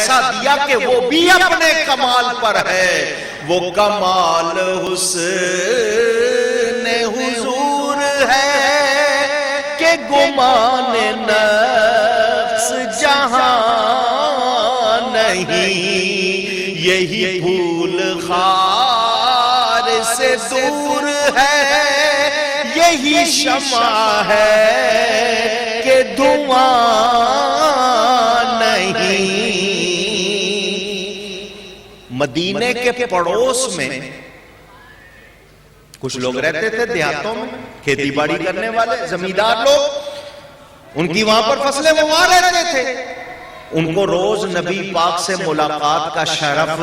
ایسا دیا کہ وہ بھی اپنے کمال پر ہے. وہ کمال حسن حضور ہے کہ گمان نفس جہاں نہیں. یہی پھول خار سے دور ہے, یہی شمع ہے کہ دھواں نہیں. مدینے کے پڑوس میں کچھ لوگ رہتے تھے دیہاتوں میں, کھیتی باڑی کرنے والے زمیندار لوگ, ان کی وہاں پر فصلیں وہ وہاں رہتے تھے. ان کو روز نبی پاک سے ملاقات کا شرف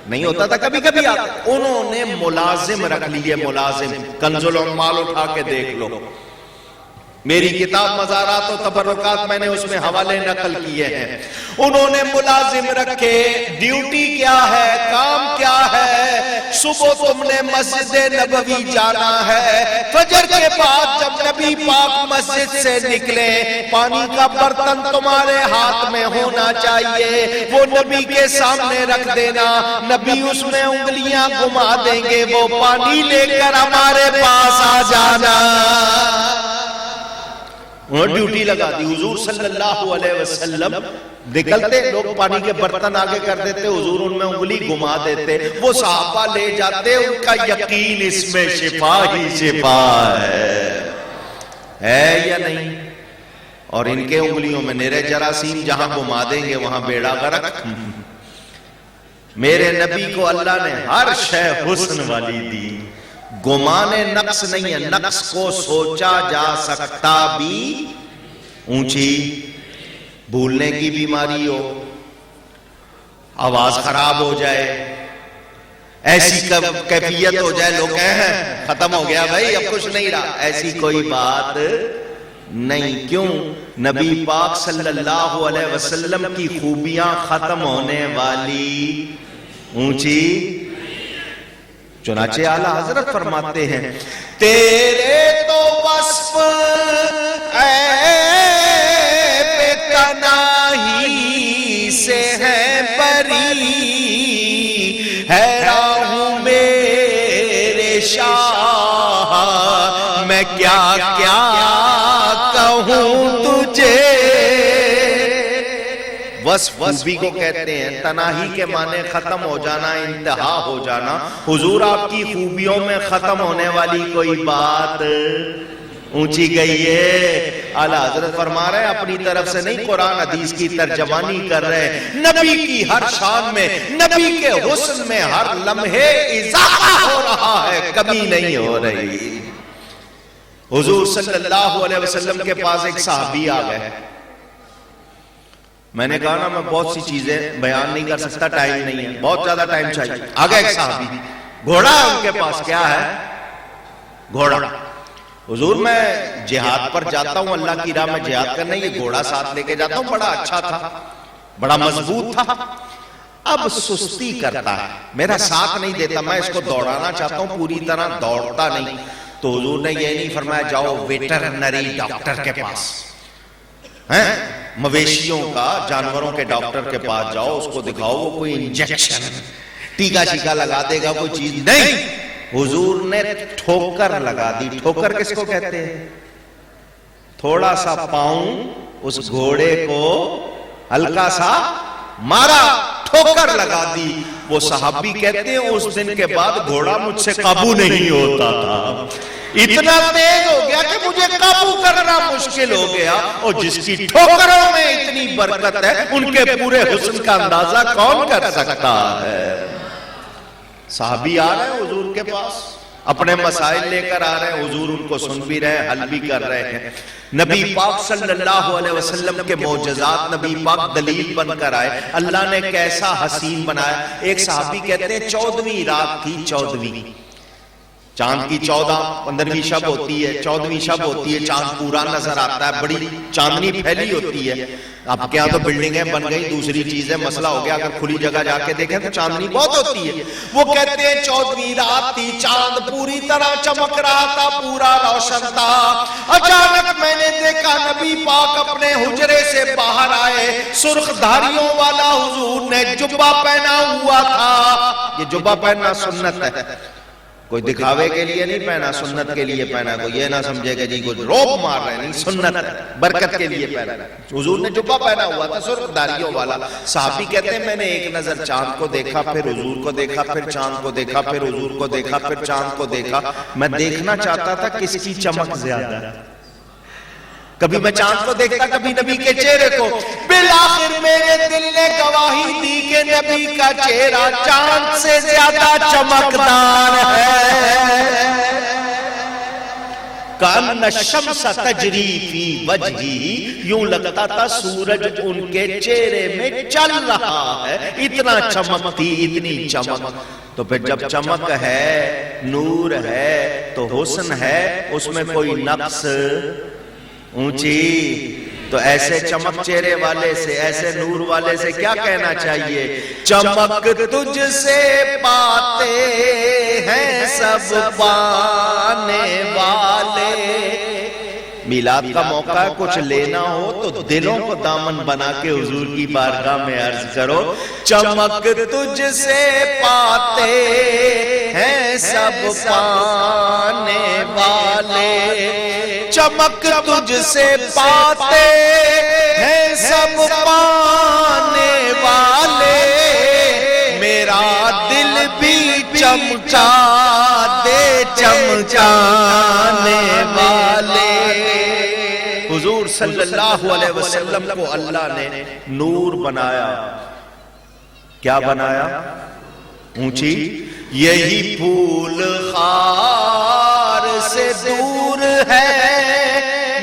نہیں ہوتا تھا, کبھی کبھی آتا. انہوں نے ملازم رکھ لیے, ملازم. کنز العمال اٹھا کے دیکھ لو, میری کتاب مزارات و تبرکات میں نے اس میں حوالے نقل کیے ہیں. انہوں نے ملازم رکھے. ڈیوٹی کیا ہے, کام کیا ہے؟ صبح تم نے مسجد نبوی جانا ہے, فجر کے بعد جب نبی پاک مسجد سے نکلے پانی کا برتن تمہارے ہاتھ میں ہونا چاہیے, وہ نبی کے سامنے رکھ دینا. نبی اس میں انگلیاں گھما دیں گے, وہ پانی لے کر ہمارے پاس آ جانا. انہوں نے ڈیوٹی لگا دی. حضور صلی اللہ علیہ وسلم نکلتے, لوگ پانی کے برتن آگے کر دیتے, حضور ان میں انگلی گھما دیتے, وہ صحابہ لے جاتے. ان کا یقین اس میں شفا ہی شفا ہے یا نہیں؟ اور ان کے انگلیوں میں نرے جراثیم, جہاں گھما دیں گے وہاں بیڑا غرق. میرے نبی کو اللہ نے ہر شے حسن والی دی. گمان نقص نہیں ہے, نقص کو سوچا جا سکتا بھی. اونچی بھولنے کی بیماری ہو, آواز خراب ہو جائے, ایسی کیفیت ہو جائے, لوگ کہیں ختم ہو گیا بھائی اب کچھ نہیں رہا, ایسی کوئی بات نہیں. کیوں؟ نبی پاک صلی اللہ علیہ وسلم کی خوبیاں ختم ہونے والی اونچی. چنانچہ اعلیٰ حضرت فرماتے ہیں تیرے تو وصف عیب تناہی سے ہے بری, حیران ہوں میرے شاہ میں کیا کیا کہوں تجھے. وصف خوبی کو کہتے ہیں, تناہی کے معنی ختم ہو جانا, انتہا ہو جانا. حضور آپ کی خوبیوں میں ختم ہونے والی کوئی بات اونچی گئی ہے. اعلیٰ حضرت فرما رہے ہیں اپنی طرف سے نہیں, قرآن حدیث کی ترجمانی کر رہے ہیں. نبی کی ہر شان میں, نبی کے حسن میں ہر لمحے اضافہ ہو رہا ہے, کمی نہیں ہو رہی. حضور صلی اللہ علیہ وسلم کے پاس ایک صحابی آ گئے. میں نے کہا نا میں بہت سی چیزیں بیان نہیں کر سکتا, ٹائم نہیں ہے, بہت زیادہ ٹائم چاہیے. آگے ایک صحابی, گھوڑا ان کے پاس. کیا ہے؟ گھوڑا. حضور میں جہاد پر جاتا ہوں, اللہ کی راہ میں جہاد کرنے, یہ گھوڑا ساتھ لے کے جاتا ہوں. بڑا اچھا تھا, بڑا مضبوط تھا. اب سستی کرتا ہے, میرا ساتھ نہیں دیتا. میں اس کو دوڑانا چاہتا ہوں, پوری طرح دوڑتا نہیں. تو حضور نے یہ نہیں فرمایا جاؤ ویٹرنری ڈاکٹر کے پاس, مویشیوں کا, جانوروں کے ڈاکٹر کے پاس جاؤ, اس کو دکھاؤ, وہ کوئی انجیکشن ٹیکا شیکا لگا دے گا, کوئی چیز نہیں. حضور نے ٹھوکر لگا دی. ٹھوکر کس کو کہتے ہیں؟ تھوڑا سا پاؤں اس گھوڑے کو ہلکا سا مارا, ٹھوکر لگا دی. وہ صحابی کہتے ہیں اس دن کے بعد گھوڑا مجھ سے قابو نہیں ہوتا تھا, اتنا تیز ہو گیا کہ مجھے قابو کرنا مشکل ہو گیا. اور جس کی ٹھوکروں میں اتنی برکت ہے, ان کے پورے حسن کا اندازہ کون کر سکتا ہے؟ صحابی آ رہے ہیں حضور کے پاس, اپنے مسائل لے کر آ رہے ہیں, حضور ان کو سن بھی رہے ہیں, حل بھی کر رہے ہیں. نبی پاک صلی اللہ علیہ وسلم کے معجزات, نبی پاک دلیل بن کر آئے. اللہ نے کیسا حسین بنایا. ایک صحابی کہتے ہیں 14ویں رات تھی, 14ویں, چاند کی 15ویں شب ہوتی ہے, 14ویں شب ہوتی ہے, چاند پورا نظر آتا ہے, بڑی چاندنی پھیلی ہوتی ہے. اب کیا تو بلڈنگیں بن گئی, دوسری چیزیں, مسئلہ ہو گیا. اگر کھلی جگہ جا کے دیکھیں تو چاندنی بہت ہوتی ہے. وہ کہتے ہیں 14ویں رات تھی, چاند پوری طرح چمک رہا تھا, پورا روشن تھا. اچانک میں نے دیکھا نبی پاک اپنے حجرے سے باہر آئے, سرخ دھاریوں والا حضور جبہ پہنا ہوا تھا. یہ جبہ پہننا سنت ہے, کوئی دکھاوے کے لیے نہیں پہنا, سنت کے لیے پہنا. کوئی یہ نہ سمجھے کہ جی کوئی روب مار رہے نہیں, سنت ہے, برکت کے لیے پہنا. حضور نے جبہ پہنا ہوا تھا سرخ داڑھیوں والا. صحابی کہتے ہیں میں نے ایک نظر چاند کو دیکھا, پھر حضور کو دیکھا, پھر چاند کو دیکھا, پھر حضور کو دیکھا, پھر چاند کو دیکھا. میں دیکھنا چاہتا تھا کس کی چمک زیادہ ہے. کبھی میں چاند کو دیکھتا, کبھی نبی کے چہرے کو. بالآخر میرے دل نے گواہی دی کہ نبی کا چہرہ چاند سے زیادہ چمکدار ہے. کان الشمس تجری فی وجہی, یوں لگتا تھا سورج ان کے چہرے میں چل رہا ہے, اتنا چمک تھی, اتنی چمک. تو پھر جب چمک ہے, نور ہے, تو حسن ہے, اس میں کوئی نقص اونچی. تو ایسے چمک چہرے والے سے, ایسے نور والے سے کیا کہنا چاہیے؟ چمک تجھ سے پاتے ہیں سب پانے والے. میلاد کا موقع ہے, کچھ لینا ہو تو دلوں کو دامن بنا کے حضور کی بارگاہ میں عرض کرو, چمک تجھ سے پاتے ہیں سب پانے والے. چمک تجھ سے پاتے ہیں سب پانے والے, میرا دل بھی چمچا دے چمچانے والے. حضور صلی اللہ علیہ وسلم کو اللہ نے نور بنایا. کیا بنایا؟ اونچی. یہی پھول خار سے دور ہے,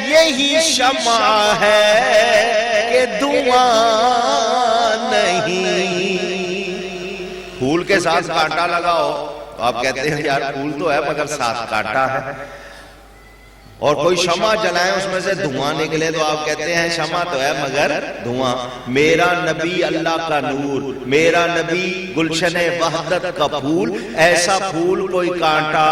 یہی شمع ہے کہ دھواں نہیں. پھول کے ساتھ کانٹا لگاؤ تو آپ کہتے ہیں یار پھول تو ہے مگر ساتھ کانٹا ہے. اور کوئی شمع جلائیں اس میں سے دھواں نکلے تو آپ کہتے ہیں شمع تو ہے مگر دھواں. میرا نبی اللہ کا نور, میرا نبی گلشن وحدت کا پھول. ایسا پھول کوئی کانٹا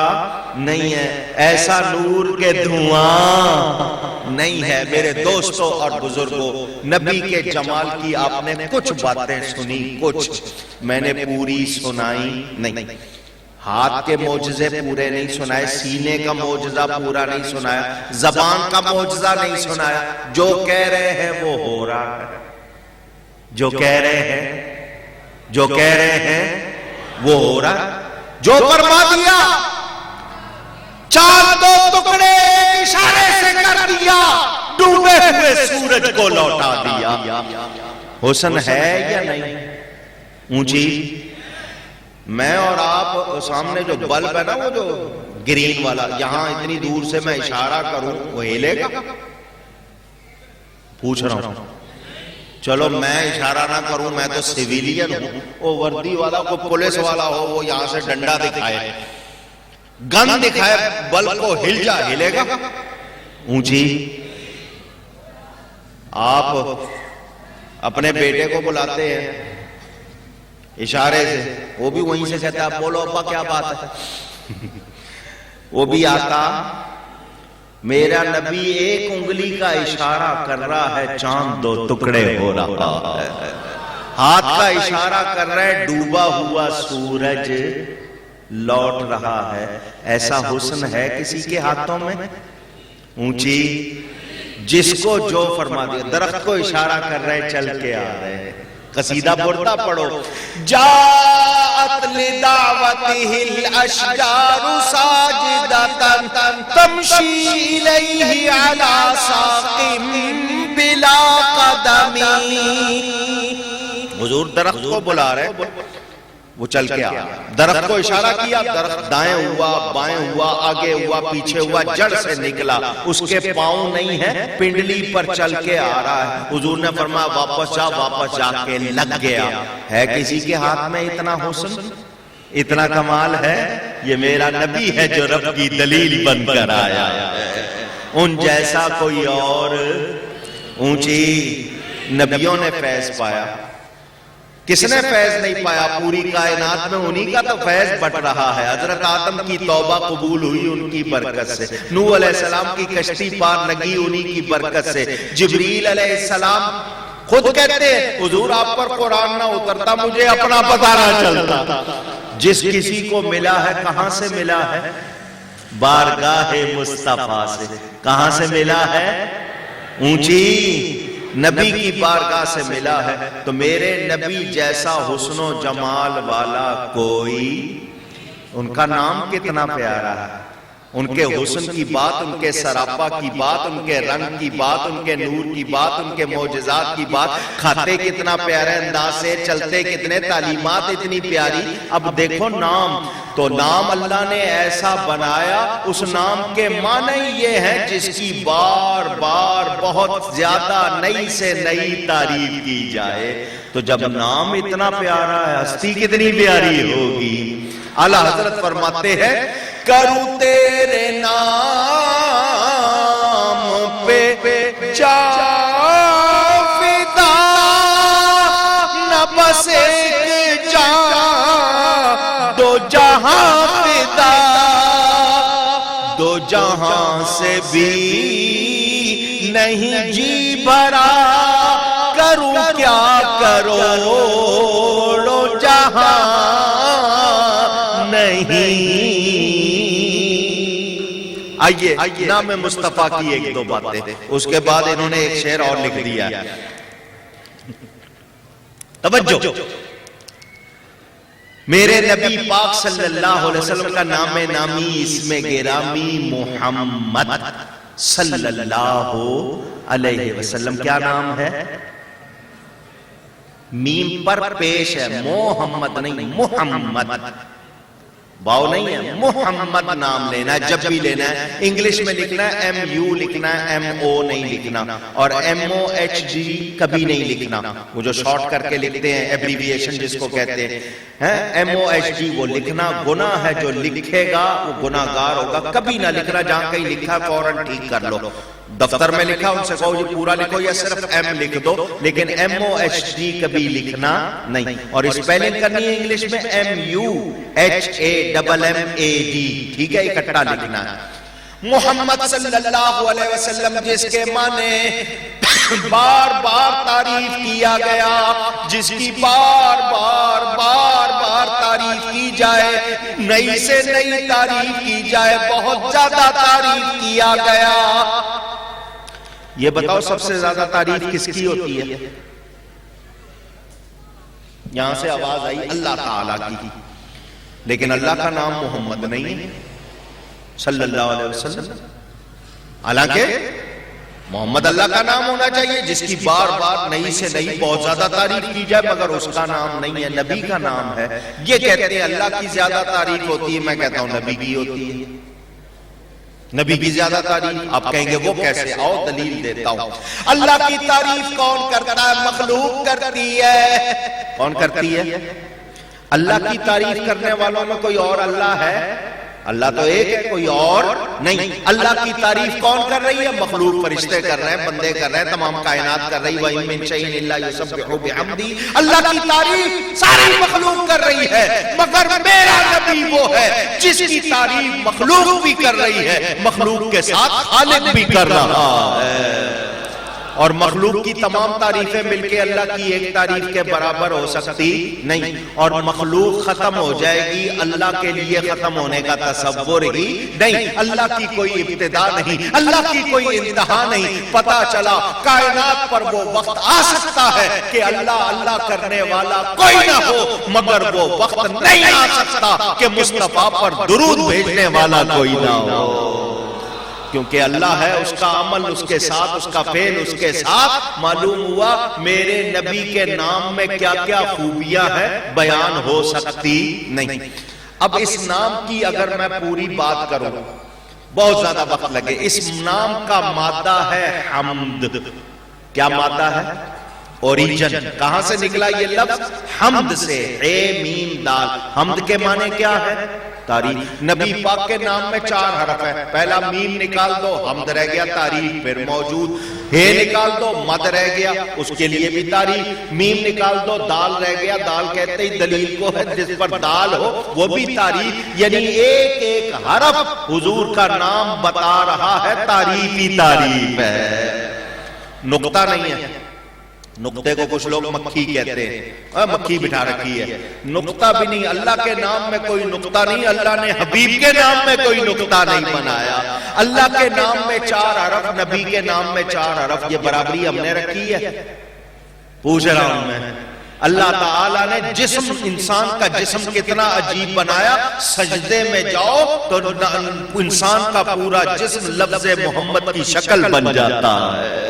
نہیں ہے, ایسا نور کے دھواں نہیں ہے. میرے دوستوں اور بزرگوں, نبی کے جمال کی آپ نے کچھ باتیں سنی, کچھ میں نے پوری سنائی نہیں. ہاتھ کے معجزے پورے نہیں سنائے, سینے کا معجزہ پورا نہیں سنایا, زبان کا معجزہ نہیں سنایا. جو کہہ رہے ہیں وہ ہو رہا ہے, جو کہہ رہے ہیں, جو کہہ رہے ہیں وہ ہو رہا ہے. جو فرما دیا چاند دو ٹکڑے اشارے سے کر دیا, ڈوبے ہوئے سورج کو لوٹا دیا. حسن ہے یا نہیں؟ اونچی. میں اور آپ سامنے جو بلب ہے نا, وہ جو گرین والا, یہاں اتنی دور سے میں اشارہ کروں وہ ہلے گا؟ پوچھ رہا ہوں. چلو میں اشارہ نہ کروں, میں تو سیویلین ہوں, وہ وردی والا کو پولیس والا ہو, وہ یہاں سے ڈنڈا دکھائے, گن دکھائے, بلب کو ہل جا, ہلے گا؟ اونچی. آپ اپنے بیٹے کو بلاتے ہیں اشارے سے, وہ بھی وہیں سے کہتا ہے بولو ابا کیا بات ہے, وہ بھی آتا. میرا نبی ایک انگلی کا اشارہ کر رہا ہے, چاند دو ٹکڑے ہو رہا ہے. ہاتھ کا اشارہ کر رہا ہے, ڈوبا ہوا سورج لوٹ رہا ہے. ایسا حسن ہے کسی کے ہاتھوں میں؟ اونچی. جس کو جو فرما دیا, درخت کو اشارہ کر رہے چل کے آ رہے ہیں. قصیدہ بڑھتا پڑھو. جاءت لدعوته الاشجار ساجدة تمشي الیہ علی ساق بلا قدم. حضور درخت کو بلا رہے, وہ چل کے آیا. درخت کو اشارہ کیا, درخت دائیں ہوا, بائیں ہوا, آگے ہوا, پیچھے ہوا, جڑ سے نکلا. اس کے پاؤں نہیں ہے, پنڈلی پر چل کے آ رہا ہے. حضور نے فرمایا واپس جا, واپس جا کے لگ گیا. ہے کسی کے ہاتھ میں اتنا حسن, اتنا کمال ہے؟ یہ میرا نبی ہے جو رب کی دلیل بن کر آیا. ان جیسا کوئی اور. اونچی. نبیوں نے فیض پایا, کس نے فیض نہیں پایا؟ پوری کائنات میں انہی کا تو فیض بٹ رہا ہے. حضرت آدم کی توبہ قبول ہوئی ان کی برکت سے, نوح علیہ السلام کی کشتی پار لگی انہی کی برکت سے, جبریل علیہ السلام خود کہتے ہیں حضور آپ پر قرآن نہ اترتا مجھے اپنا پتہ نہ چلتا. جس کسی کو ملا ہے کہاں سے ملا ہے؟ بارگاہ مصطفیٰ سے. کہاں سے ملا ہے؟ اونچی نبی کی بارگاہ سے ملا ہے. تو میرے نبی جیسا حسن و جمال والا کوئی. ان کا نام کتنا پیارا ہے. ان کے حسن کی بات، ان کے سراپا کی بات، ان کے رنگ کی بات، ان کے نور کی بات، ان کے معجزات کی بات. کھاتے کتنا پیارے انداز سے، چلتے کتنے، تعلیمات اتنی پیاری. اب دیکھو نام، تو نام اللہ نے ایسا بنایا، اس نام کے معنی یہ ہے جس کی بار بار بہت زیادہ نئی سے نئی تعریف کی جائے. تو جب نام اتنا پیارا ہے، ہستی کتنی پیاری ہوگی. اعلیٰ حضرت فرماتے ہیں کروں تیرے نام پہ جا فدا، نہ بس ایک جان دو جہاں فدا. دو جہاں سے بھی نہیں جی بھرا، کروں کیا کروڑوں جہاں نہیں. آئیے نام مصطفیٰ کی ایک دو باتیں، اس کے بعد انہوں نے ایک شعر اور لکھ دیا. توجہ، میرے نبی پاک صلی اللہ علیہ وسلم کا نام نامی اسم گرامی محمد صلی اللہ علیہ وسلم. کیا نام ہے؟ میم پر پیش ہے، محمد نہیں، محمد. باؤ نہیں ہے، محمد نام لینا ہے. جب بھی لینا ہے انگلش میں لکھنا ہے ایم یو لکھنا ہے، ایم او نہیں لکھنا، اور ایم او ایچ ڈی کبھی نہیں لکھنا. وہ جو شارٹ کر کے لکھتے ہیں ایبریویشن جس کو کہتے ہیں، ایم او ایچ ڈی وہ لکھنا گناہ ہے. جو لکھے گا وہ گناہگار ہوگا. کبھی نہ لکھنا، جہاں کہیں لکھا فوراً ٹھیک کر لو. دفتر میں لکھا ان سے کہو یہ پورا لکھو یا صرف ایم لکھ دو، لیکن ایم او ایچ ڈی کبھی لکھنا نہیں. اور اسپیلنگ کرنی ہے انگلش میں M U H A double M A D. ٹھیک ہے، اکٹھا لکھنا ہے. محمد صلی اللہ علیہ وسلم جس کے معنی بار بار تعریف کیا گیا، جس کی بار بار بار بار تعریف کی جائے، نئی سے نئی تعریف کی جائے، بہت زیادہ تعریف کیا گیا. یہ بتاؤ سب سے زیادہ تعریف کس کی ہوتی ہے؟ یہاں سے آواز آئی اللہ تعالیٰ کی، لیکن اللہ کا نام محمد نہیں ہے صلی اللہ علیہ وسلم. حالانکہ محمد اللہ کا نام ہونا چاہیے جس کی بار بار نئی سے نئی بہت زیادہ تعریف کی جائے، مگر اس کا نام نہیں ہے، نبی کا نام ہے. یہ کہتے ہیں اللہ کی زیادہ تعریف ہوتی ہے، میں کہتا ہوں نبی کی ہوتی ہے. نبی کی زیادہ تعریف. آپ کہیں گے وہ کیسے؟ آؤ دلیل دیتا ہوں. اللہ کی تعریف کون کرتا ہے؟ مخلوق کرتی ہے. کون کرتی ہے؟ اللہ کی تعریف کرنے والوں میں کوئی اور اللہ ہے؟ اللہ تو ایک ہے، کوئی اور نہیں. اللہ کی تعریف کون کر رہی ہے؟ مخلوق، فرشتے کر رہے ہیں، بندے کر رہے ہیں، تمام کائنات کر رہی. وَإِن مِّن شَيْءٍ إِلَّا يُسَبِّحُ بِحَمْدِهِ. اللہ کی تعریف ساری مخلوق کر رہی ہے، مگر میرا نبی وہ ہے جس کی تعریف مخلوق بھی کر رہی ہے، مخلوق کے ساتھ خالق بھی کر رہا ہے. اور مخلوق کی تمام تعریفیں مل کے اللہ کی ایک تعریف کے برابر ہو سکتی نہیں. اور مخلوق ختم ہو جائے گی، اللہ کے لیے ختم ہونے کا تصور ہی نہیں. اللہ کی کوئی ابتدا نہیں، اللہ کی کوئی انتہا نہیں. پتا چلا کائنات پر وہ وقت آ سکتا ہے کہ اللہ اللہ کرنے والا کوئی نہ ہو، مگر وہ وقت نہیں آ سکتا کہ مصطفیٰ پر درود بھیجنے والا کوئی نہ ہو. کیونکہ اللہ ہے، اس کا عمل اس کے ساتھ، اس کا فعل اس کے ساتھ. معلوم ہوا میرے نبی کے نام میں کیا کیا خوبیاں ہیں، بیان ہو سکتی نہیں. اب اس نام کی اگر میں پوری بات کروں بہت زیادہ وقت لگے. اس نام کا مادہ ہے حمد. کیا مادہ ہے؟ اوریجن. کہاں سے نکلا یہ لفظ؟ حمد سے. اے میم دال. حمد کے معنی کیا ہے؟ تعریف. نبی پاک کے نام میں 4 حرف ہے. پہلا میم نکال دو، حمد رہ گیا، تعریف پھر موجود. ہے نکال دو، مد رہ گیا، اس کے لیے بھی تعریف. میم نکال دو، دال رہ گیا. دال کہتے ہی دلیل کو ہے، جس پر دال ہو وہ بھی تعریف. یعنی ایک ایک حرف حضور کا نام بتا رہا ہے، تعریف ہی تعریف ہے، نقطہ نہیں ہے. نقطے کو کچھ لوگ مکھی کہتے ہیں، مکھی بٹھا رکھی ہے، نقطہ بھی نہیں، اللہ کے نام میں کوئی نقطہ نہیں، اللہ نے حبیب کے نام میں کوئی نقطہ نہیں بنایا، اللہ کے نام میں 4 حرف، نبی کے نام میں 4 حرف، یہ برابری ہم نے رکھی ہے؟ پوچھ رہا ہوں میں۔ اللہ تعالیٰ نے جسم، انسان کا جسم کتنا عجیب بنایا، سجدے میں جاؤ تو انسان کا پورا جسم لفظ محمد کی شکل بن جاتا ہے۔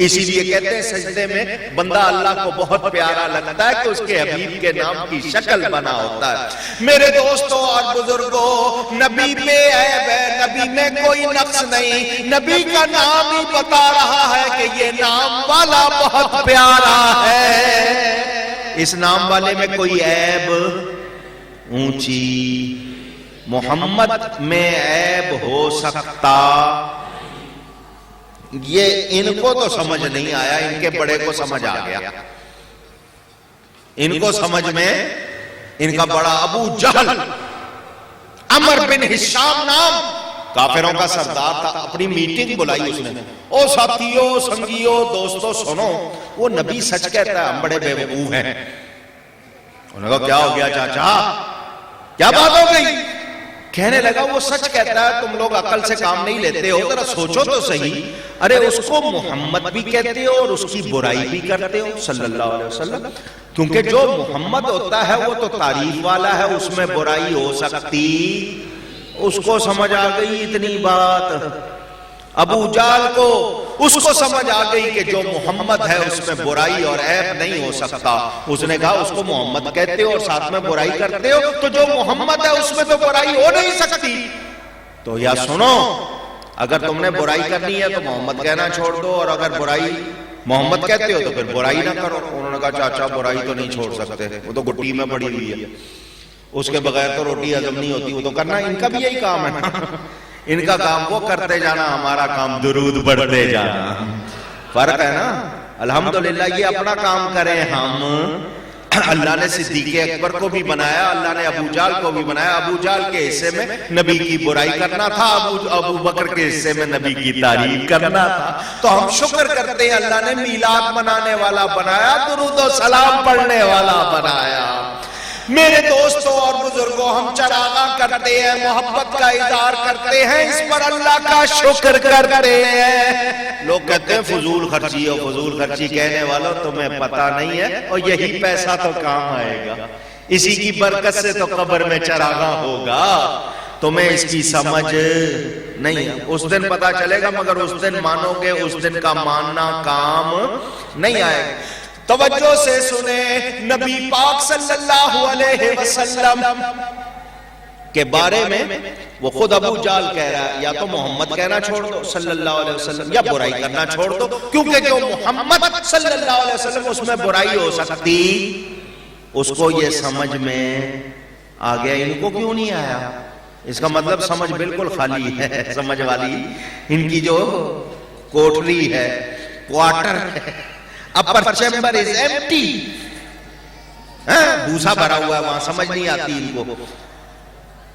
اسی لیے کہتے ہیں سجدے میں بندہ اللہ کو بہت پیارا لگتا ہے کہ اس کے حبیب کے نام کی شکل بنا ہوتا ہے۔ میرے دوستوں اور بزرگوں، نبی پہ عیب ہے، نبی میں کوئی نقص نہیں، نبی کا نام ہی بتا رہا ہے کہ یہ نام والا بہت پیارا ہے، اس نام والے میں کوئی عیب اونچی، محمد میں عیب ہو سکتا؟ یہ ان کو تو سمجھ نہیں آیا، ان کے بڑے کو سمجھ آ گیا، ان کو سمجھ میں، ان کا بڑا ابو جہل، عمر بن ہشام نام، کافروں کا سردار تھا، اپنی میٹنگ بلائی اس نے، او ساتھیو، سنگیو، دوستو سنو، وہ نبی سچ کہتا ہے، ہم بڑے بے وقوف ہیں۔ انہوں نے کہا کیا ہو گیا چاچا، کیا بات ہو گئی؟ کہنے لگا وہ سچ کہتا ہے، تم لوگ عقل سے کام نہیں لیتے ہو، ذرا سوچو تو صحیح، ارے اس کو محمد بھی کہتے ہو اور اس کی برائی بھی کرتے ہو صلی اللہ علیہ وسلم، کیونکہ جو محمد ہوتا ہے وہ تو تعریف والا ہے، اس میں برائی ہو سکتی؟ اس کو سمجھ آ گئی اتنی بات، ابو جال کو، اس کو سمجھ آ گئی کہ جو محمد ہے اس میں برائی اور عیب نہیں ہو سکتا۔ اس نے کہا اس کو محمد کہتے ہو اور ساتھ میں برائی کرتے ہو، تو جو محمد ہے اس میں تو برائی ہو نہیں سکتی۔ تو یا سنو، اگر تم نے برائی کرنی ہے تو محمد کہنا چھوڑ دو، اور اگر برائی محمد کہتے ہو تو پھر برائی نہ کرو۔ انہوں نے کہا چاچا برائی تو نہیں چھوڑ سکتے، وہ تو گٹی میں پڑی ہوئی ہے، اس کے بغیر تو روٹی ہضم نہیں ہوتی، وہ تو کرنا، ان کا بھی یہی کام ہے، ان کا کام وہ کرتے جانا، ہمارا کام درود پڑھتے جانا، فرق ہے نا۔ الحمدللہ یہ اپنا کام کریں ہم، اللہ نے صدیق اکبر کو بھی بنایا، اللہ نے ابو جال کو بھی بنایا، ابو جال کے حصے میں نبی کی برائی کرنا تھا، ابو بکر کے حصے میں نبی کی تعریف کرنا تھا، تو ہم شکر کرتے ہیں اللہ نے میلاد منانے والا بنایا، درود و سلام پڑھنے والا بنایا۔ میرے دوستوں اور بزرگوں، ہم چراغاں کرتے ہیں، محبت کا اظہار کرتے ہیں، اس پر اللہ کا شکر کرتے ہیں۔ لوگ کہتے ہیں فضول خرچی ہو، فضول خرچی کہنے والوں تمہیں پتہ نہیں ہے، اور یہی پیسہ تو کام آئے گا، اسی کی برکت سے تو قبر میں چراغاں ہوگا، تمہیں اس کی سمجھ نہیں ہے، اس دن پتہ چلے گا، مگر اس دن مانو گے، اس دن کا ماننا کام نہیں آئے گا۔ توجہ سے سنیں، نبی پاک صلی اللہ علیہ وسلم کے بارے میں وہ خود ابو جال کہہ رہا ہے، یا تو محمد کہنا چھوڑ دو صلی اللہ علیہ وسلم، یا برائی کرنا چھوڑ دو، کیونکہ جو محمد صلی اللہ علیہ وسلم اس میں برائی ہو سکتی، اس کو یہ سمجھ میں آ گیا، ان کو کیوں نہیں آیا؟ اس کا مطلب سمجھ بالکل خالی ہے، سمجھ والی ان کی جو کوٹری ہے، کوارٹر ہے، upper chamber is empty، بھوسا بھرا ہوا ہے وہاں، سمجھ نہیں آتی ان کو۔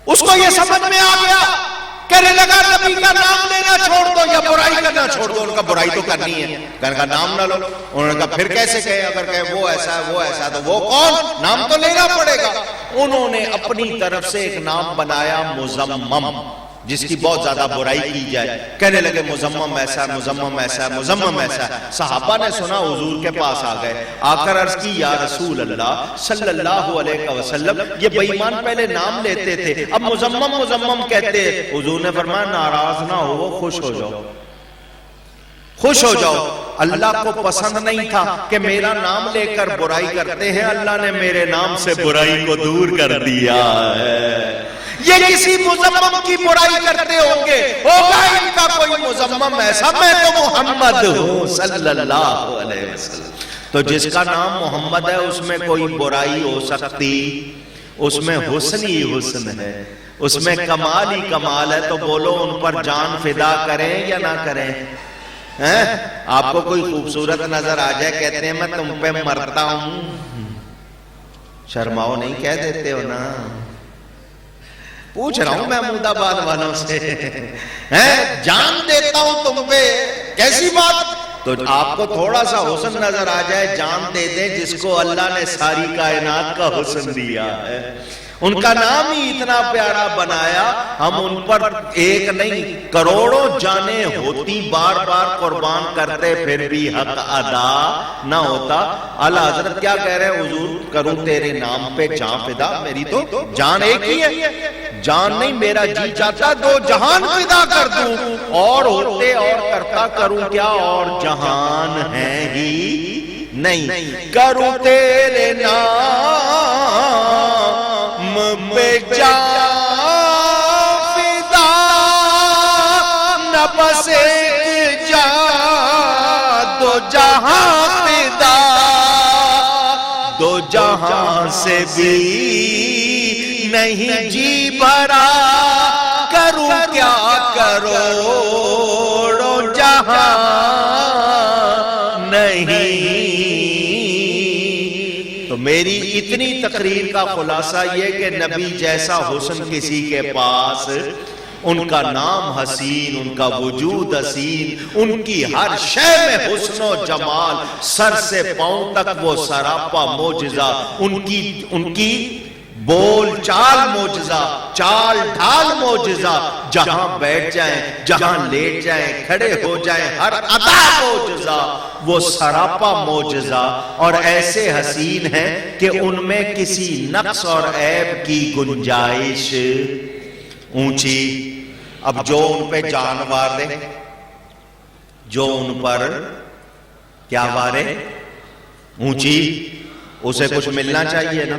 اس کو یہ سمجھ میں آ گیا، کہنے لگا نبی کا نام لینا چھوڑ دو یا برائی کرنا چھوڑ دو۔ ان کا برائی تو کرنی ہے، کہنے کا نام نہ لو۔ انہوں نے کہا پھر کیسے کہے، اگر کہے وہ ایسا ہے وہ ایسا ہے تو وہ کون، نام تو لینا پڑے گا۔ انہوں نے اپنی طرف سے ایک نام بنایا مزمم، جس کی بہت زیادہ برائی کی جائے، کہنے لگے مزمم ایسا ہے، مزمم ایسا ہے، مزمم ایسا ہے۔ صحابہ نے سنا، حضور کے پاس آ گئے، آ کر عرض کی یا رسول اللہ صلی اللہ علیہ وسلم، یہ بے ایمان پہلے نام لیتے تھے، اب مزمم مزمم کہتے ہیں۔ حضور نے فرمایا ناراض نہ ہو، خوش ہو جاؤ، خوش ہو جاؤ۔ اللہ کو پسند نہیں تھا کہ میرا نام لے کر برائی کرتے ہیں، اللہ نے میرے نام سے برائی کو دور کر دیا ہے۔ یہ کسی مزمم کی برائی کرتے ہوں گے، ہوگا ان کا کوئی مزمم ایسا، میں تو محمد ہوں صلی اللہ علیہ وسلم۔ تو جس کا نام محمد ہے اس میں کوئی برائی ہو سکتی، اس میں حسن ہی حسن ہے، اس میں کمال ہی کمال ہے، تو بولو ان پر جان فدا کریں یا نہ کریں؟ آپ کو کوئی خوبصورت نظر آ جائے، کہتے ہیں میں تم پہ مرتا ہوں، شرماؤ نہیں، کہہ دیتے ہو نا؟ پوچھ رہا ہوں میں محمود آباد والوں سے، جان دیتا ہوں تم پہ، کیسی بات؟ تو آپ کو تھوڑا سا حسن نظر آ جائے، جان دے دیں جس کو اللہ نے ساری کائنات کا حسن دیا ہے، ان کا نام ہی اتنا پیارا بنایا، ہم ان پر ایک نہیں کروڑوں جانیں ہوتی بار بار قربان کرتے پھر بھی حق ادا نہ ہوتا۔ اعلیٰ حضرت کیا کہہ رہے ہیں؟ حضور کروں تیرے نام پہ جان فدا، میری تو جان ایک ہی ہے، جان نہیں میرا جی چاہتا دو جہان فدا کر دوں، اور ہوتے اور کرتا کروں کیا، اور جہان ہے ہی نہیں، کروں تیرے نام پہ جان فدا، نہ بس ایک جان دو جہاں فدا، دو جہاں سے بھی نہیں جی بھرا، کروں کیا کروڑوں جہاں نہیں۔ تو میری اتنی تقریر کا خلاصہ یہ کہ نبی جیسا حسن کسی کے پاس، ان کا نام حسین، ان کا وجود حسین، ان کی ہر شے میں حسن و جمال، سر سے پاؤں تک وہ سراپا معجزہ، ان کی بول چال معجزہ، چال ڈھال معجزہ، جہاں بیٹھ جائیں، جہاں لیٹ جائیں، کھڑے ہو جائیں، ہر ادا معجزہ، وہ سراپا معجزہ، اور ایسے حسین ہیں کہ ان میں کسی نقص اور عیب کی گنجائش اونچی۔ اب جو ان پہ جان وارے، جو ان پر کیا وارے اونچی، اسے کچھ ملنا چاہیے نا،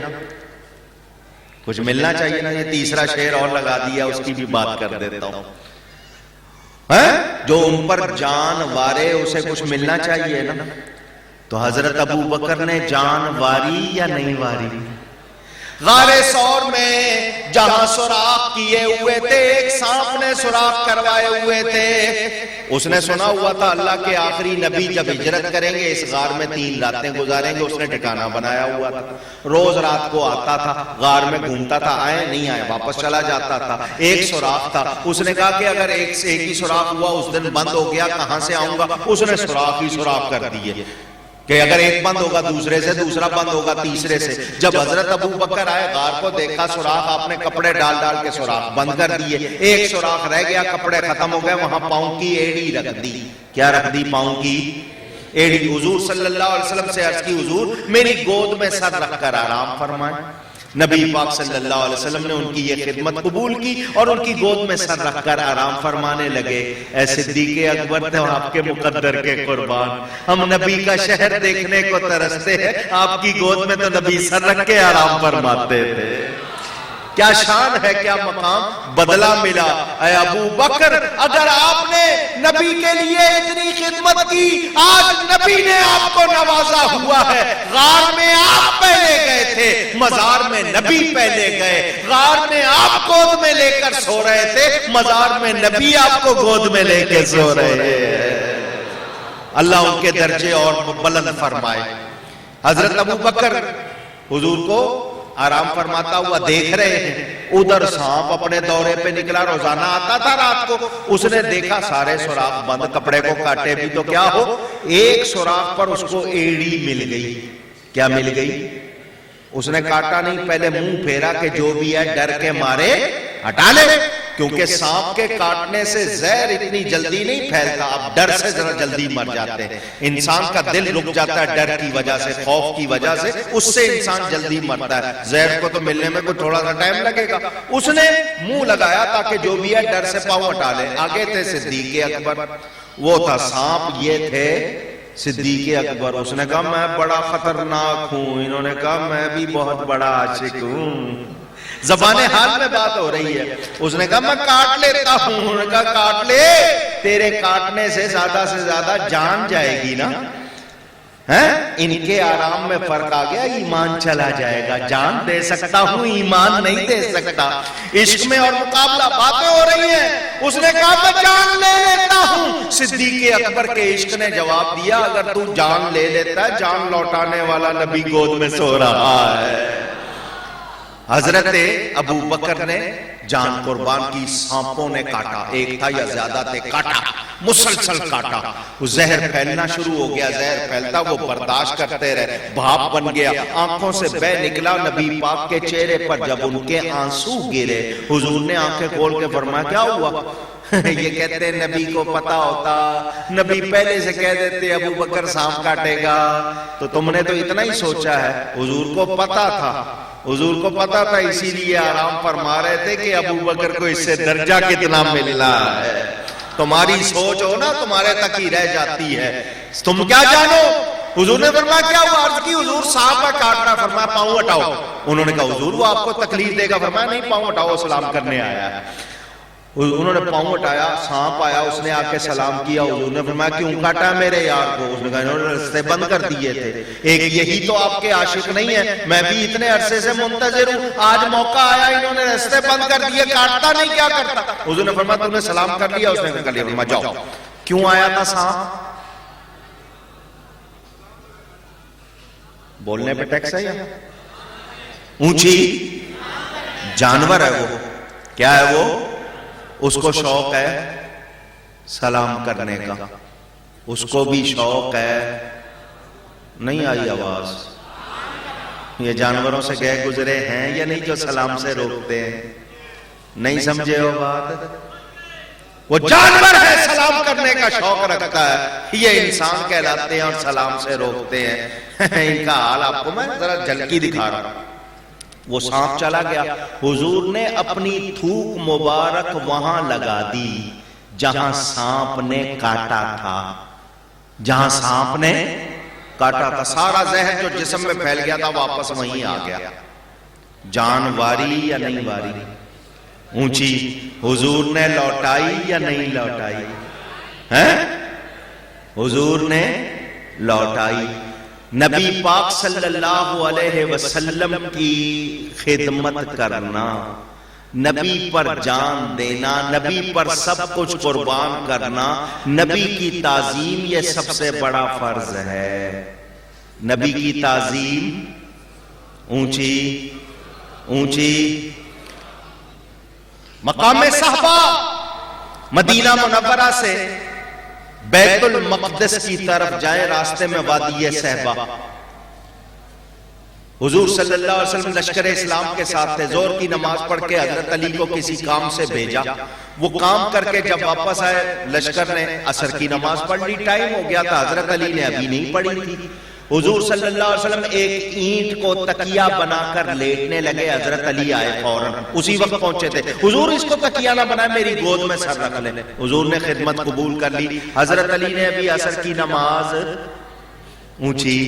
کچھ ملنا چاہیے نا۔ یہ تیسرا شعر اور لگا دیا، اس کی بھی بات کر دیتا ہوں۔ جو ان پر جان وارے اسے کچھ ملنا چاہیے نا۔ تو حضرت ابو بکر نے جان واری یا نہیں واری؟ غار ثور میں جہاں سوراخ کیے ہوئے تھے، ایک سانپ نے سوراخ کروائے ہوئے تھے، اس نے سنا ہوا تھا اللہ کے آخری نبی جب ہجرت کریں گے اس غار میں 3 راتیں گزاریں گے، اس نے ٹھکانہ بنایا ہوا تھا، روز رات کو آتا تھا، غار میں گھومتا تھا، آئے نہیں آئے واپس چلا جاتا تھا۔ ایک سوراخ تھا، اس نے کہا کہ اگر ایک ہی سوراخ ہوا، اس دن بند ہو گیا، کہاں سے آؤں گا؟ اس نے سوراخ ہی سوراخ کر دیے کہ اگر ایک بند ہوگا دوسرے سے، دوسرا بند ہوگا تیسرے سے۔ جب حضرت ابو بکر آئے غار کو دیکھا سوراخ، آپ نے کپڑے ڈال ڈال کے سوراخ بند کر دیے، ایک سوراخ رہ گیا، کپڑے ختم ہو گئے، وہاں پاؤں کی ایڑی رکھ دی۔ کیا رکھ دی؟ پاؤں کی ایڑی۔ حضور صلی اللہ علیہ وسلم سے عرض کی حضور میری گود میں سر رکھ کر آرام فرمائیں۔ نبی پاک صلی اللہ علیہ وسلم نے ان کی یہ خدمت قبول کی اور ان کی گود میں سر رکھ کر آرام فرمانے لگے۔ اے صدیق اکبر تھے اور آپ کے مقدر کے قربان، ہم نبی کا شہر دیکھنے کو ترستے ہیں، آپ کی گود میں تو نبی سر رکھ کے آرام فرماتے تھے۔ کیا شان ہے، کیا مقام، بدلہ ملا۔ اے ابو بکر اگر آپ نے نبی کے لیے اتنی خدمت کی، آج نبی نے آپ کو نوازا ہوا ہے۔ غار میں آپ پہلے گئے تھے، مزار میں نبی پہلے گئے۔ غار میں آپ گود میں لے کر سو رہے تھے، مزار میں نبی آپ کو گود میں لے کے سو رہے ہیں۔ اللہ ان کے درجے اور بلند فرمائے۔ حضرت ابو بکر حضور کو آرام فرماتا ہوا دیکھ رہے ہیں، ادھر سانپ اپنے دورے پہ نکلا، روزانہ آتا تھا رات کو، اس نے دیکھا سارے سوراخ بند، کپڑے کو کاٹے بھی تو کیا ہو، ایک سوراخ پر اس کو ایڑی مل گئی۔ کیا مل گئی؟ اس نے کاٹا نہیں، پہلے منہ پھیرا کہ جو بھی ہے ڈر کے مارے ہٹا لے، کیونکہ سانپ کے کاٹنے سے زہر اتنی جلدی نہیں پھیلتا، اب ڈر سے ذرا جلدی مر جاتے ہیں، انسان کا دل رک جاتا ہے ڈر کی وجہ سے، خوف کی وجہ سے، اس سے انسان جلدی مرتا ہے، زہر کو تو ملنے میں کوئی تھوڑا سا ٹائم لگے گا۔ اس نے منہ لگایا تاکہ جو بھی ہے ڈر سے پاؤں ہٹا لے۔ آگے تھے صدیق اکبر، وہ تھا سانپ، یہ تھے صدیق اکبر۔ اس نے کہا میں بڑا خطرناک ہوں، انہوں نے کہا میں بھی بہت بڑا عاشق ہوں۔ زبان حال میں بات ہو رہی ہے۔ اس نے کہا میں کاٹ لیتا ہوں، انہوں نے کہا کاٹ لے، تیرے کاٹنے سے زیادہ جان جائے گی نا۔ ان کے آرام میں فرق آ گیا، ایمان چلا جائے گا، جان دے سکتا ہوں ایمان نہیں دے سکتا۔ عشق میں اور مقابلہ باتیں ہو رہی ہیں، اس نے کہا میں جان لے لیتا ہوں۔ صدیق اکبر کے عشق نے جواب دیا اگر تو جان لے لیتا ہے، جان لوٹانے والا نبی گود میں سو رہا ہے۔ حضرت ابو بکر نے جان قربان کی، سانپوں نے کاٹا، ایک تھا یا زیادہ تھے، کاٹا، مسلسل کاٹا، وہ زہر پھیلنا شروع ہو گیا، زہر پھیلتا، وہ برداشت کرتے رہے، بھاپ بن گیا، آنکھوں سے بہ نکلا، نبی پاک کے چہرے پر جب ان کے آنسو گرے، حضور نے آنکھیں کھول کے فرمایا کیا ہوا؟ یہ کہتے ہیں نبی کو پتا ہوتا، نبی پہلے سے کہہ دیتے ابو بکر سانپ کاٹے گا، تو تم نے تو اتنا ہی سوچا ہے، حضور کو پتا تھا، حضور کو پتا تھا، اسی لیے آرام فرما رہے تھے کہ ابو بکر کو اس سے درجہ کتنا ملنا ہے۔ تمہاری سوچ ہو نا تمہارے تک ہی رہ جاتی ہے، تم کیا جانو؟ حضور نے فرمایا کیا ہوا؟ عرض کی حضور سانپ کا کاٹنا، فرمایا پاؤں ہٹاؤ۔ انہوں نے کہا حضور وہ آپ کو تکلیف دے گا، فرمایا نہیں پاؤں ہٹاؤ، سلام کرنے آیا ہے۔ انہوں نے پاؤں ہٹایا، سانپ آیا، اس نے آ کے سلام کیا، حضور نے فرمایا کیوں کاٹا میرے یار کو؟ اس نے کہا انہوں نے رستے بند کر دیے تھے، ایک یہی تو آپ کے عاشق نہیں ہے، میں بھی اتنے عرصے سے منتظر ہوں، آج موقع آیا، انہوں نے رستے بند کر دیے، کاٹتا نہیں کیا کرتا؟ حضور نے فرمایا تم نے سلام کر لیا؟ اس نے کر لیا، فرمایا جاؤ۔ کیوں آیا تھا سانپ؟ بولنے پہ ٹیکس ہے یا اونچی جانور ہے وہ، کیا ہے وہ؟ اس کو شوق ہے سلام کرنے کا، اس کو بھی شوق ہے، نہیں آئی آواز؟ یہ جانوروں سے گئے گزرے ہیں یا نہیں جو سلام سے روکتے ہیں؟ نہیں سمجھے ہو بات؟ وہ جانور ہے سلام کرنے کا شوق رکھتا ہے، یہ انسان کہلاتے ہیں اور سلام سے روکتے ہیں۔ ان کا حال آپ کو میں ذرا جھلکی دکھا رہا ہوں۔ وہ سانپ چلا گیا، حضور نے اپنی تھوک مبارک وہاں لگا دی جہاں سانپ نے کاٹا تھا، جہاں سانپ نے کاٹا تھا، سارا زہر جو جسم میں پھیل گیا تھا واپس وہیں آ گیا۔ جان واری یا نہیں واری؟ اونچی حضور نے لوٹائی یا نہیں لوٹائی؟ حضور نے لوٹائی۔ نبی پاک صلی اللہ علیہ وسلم کی خدمت کرنا، نبی پر جان دینا، نبی پر سب کچھ قربان کرنا، نبی کی تعظیم یہ سب سے بڑا فرض ہے۔ نبی کی تعظیم اونچی اونچی۔ مقام صحابہ مدینہ منورہ سے بیت المقدس کی طرف جائیں، راستے میں وادی صحبہ، حضور صلی اللہ علیہ وسلم لشکر اسلام کے ساتھ تھے، زور کی نماز پڑھ کے حضرت علی کو کسی کام سے بھیجا، وہ کام کر کے جب واپس آئے لشکر نے عصر کی نماز پڑھ لی، ٹائم ہو گیا تھا، حضرت علی نے ابھی نہیں پڑھی تھی۔ حضور صلی اللہ علیہ وسلم ایک اینٹ کو تکیہ بنا کر لیٹنے لگے، حضرت علی آئے فوراً، اسی وقت پہنچے تھے، حضور اس کو تکیہ نہ بنائے، میری گود میں سر رکھ لیں۔ حضور نے خدمت قبول کر لی، حضرت علی نے ابھی عصر کی نماز اونچی،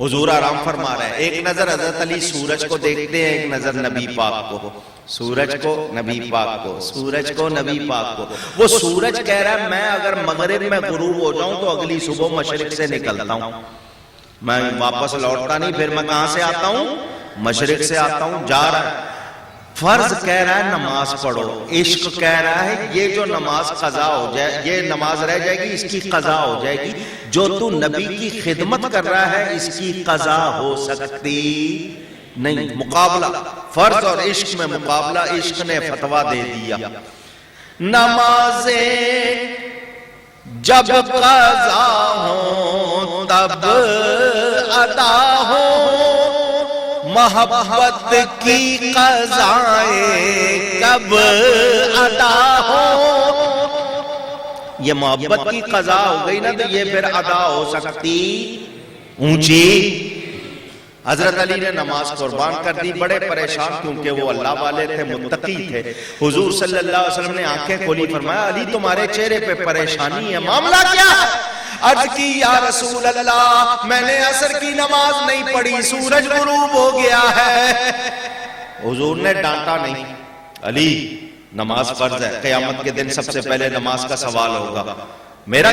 حضور آرام فرما رہے ہیں، ایک نظر حضرت علی سورج کو دیکھتے ہیں، ایک نظر نبی پاک کو، سورج کو نبی پاک کو، سورج کو نبی پاک کو۔ وہ سورج کہہ رہا ہے میں اگر مغرب میں غروب ہو جاؤں تو اگلی صبح مشرق سے نکلتا ہوں، میں واپس لوٹتا نہیں، پھر میں کہاں سے آتا ہوں؟ مشرق سے آتا ہوں، جا رہا ہے۔ فرض کہہ رہا ہے نماز پڑھو، عشق کہہ رہا ہے یہ جو نماز قضا ہو جائے، یہ نماز رہ جائے گی، اس کی قضا ہو جائے گی، جو تو نبی کی خدمت کر رہا ہے اس کی قضا ہو سکتی نہیں۔ مقابلہ، فرض اور عشق میں مقابلہ، عشق نے فتویٰ دے دیا، نمازیں جب قضا ہوں تب ادا ہوں، محبت کی قضائیں کب ادا ہو۔ یہ محبت کی قضا ہو گئی نا تو یہ پھر ادا ہو سکتی اونچی۔ حضرت علی نے نماز قربان کر دی، بڑے پریشان کیونکہ وہ اللہ والے تھے، متقی تھے۔ حضور صلی اللہ علیہ وسلم نے آنکھیں کھولی، فرمایا علی تمہارے چہرے پہ پریشانی ہے، معاملہ کیا ہے؟ عرض کی یا رسول اللہ میں نے عصر کی نماز نہیں پڑھی، سورج غروب ہو گیا ہے۔ حضور نے ڈانٹا نہیں، علی نماز فرض ہے، قیامت کے دن سب سے پہلے نماز کا سوال ہوگا، میرا